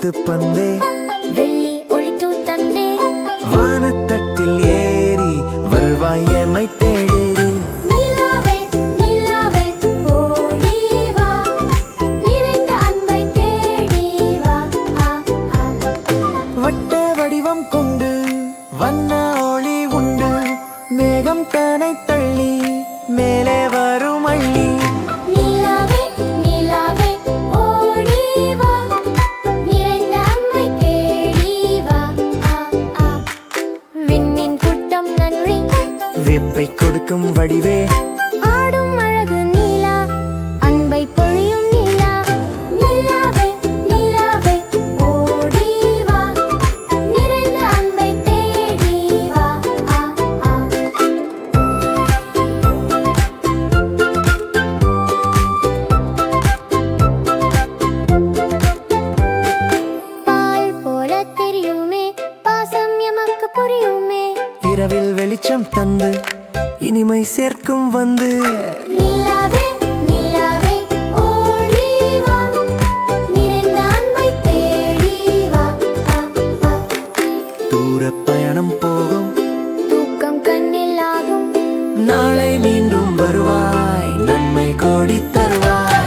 நிறுத்து பந்தே வெள்ளி ஒளித்து தந்தே வானத்தட்டில் ஏறி வருவாய் எமை தேடி நிலாவே நிலாவே ஓடி வா நிறைந்த அன்பை தேடி வா வட்ட வடிவம் கொண்டு வண்ண ஒளி உண்டு மேகம் தனை தள்ளி மேலே வரும் அள்ளி நிலாவே நிலாவே ஓடி வா நிறைந்த அன்பை தேடி வா விண்ணின் கூட்டம் நன்றி வியப்பை கொடுக்கும் வடிவே ஆடும் அழகு நீலா அன்பை பொழியும் நீலா நிலாவே நிலாவே ஓடி வா நிறைந்த அன்பை தேடி வா பால் போல தெரியுமே பாசம் எமக்கு புரியுமே இரவில் வெளிச்சம் தந்து இனிமை சேர்க்கும் வந்து நிலாவே நிலாவே ஓடி வா நிறைந்த அன்பை தேடி வா தூர பயணம் போகும் தூக்கம் கண்ணில் ஆகும் நாளை மீண்டும் வருவாய் நன்மை கோடி தருவாய்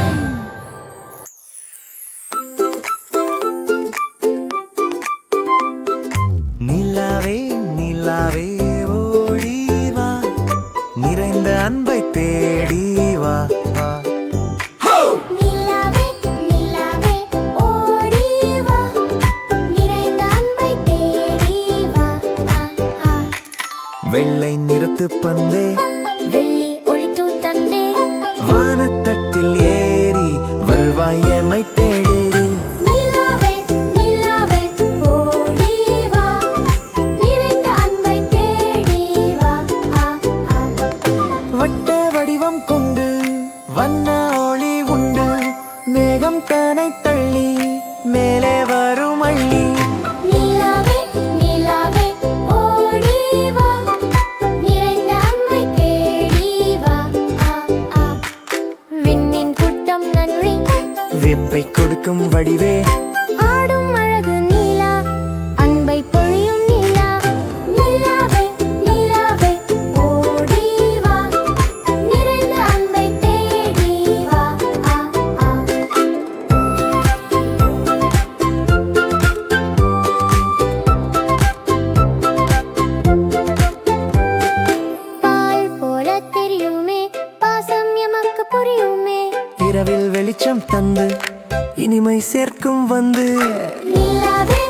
நிலாவே நிலாவே ஓடி வா நிறைந்த அன்பை தேடி வா நிலாவே நிலாவே ஓடி வா நிறைந்த அன்பை தேடி வா வெள்ளை நிறத்து பந்தே வெள்ளி ஒளித்து தந்தே வானத்தட்டில் ஏறி வருவாய் எமை தேடி நிலாவே நிலாவே ஓடி வா நிறைந்த அன்பை தேடி வா வட்ட வடிவம் கொண்டு வண்ண ஒளி உண்டு மேகம் தனை தள்ளி மேலே வரும் அள்ளி நிலாவே நிலாவே ஓடி வா நிறைந்த அன்பை தேடி வா விண்ணின் கூட்டம் நன்றி வியப்பை கொடுக்கும் வடிவே ஆடும் அழகு நீலா அன்பை பொழியும் நீலா நிலாவே நிலாவே ஓடி வா நிறைந்த அன்பை தேடி வா பால் போல தெரியுமே பாசம் எமக்கு புரியுமே இரவில் வெளிச்சம் தந்து இனிமை சேர்க்கும் வந்து நிலாவே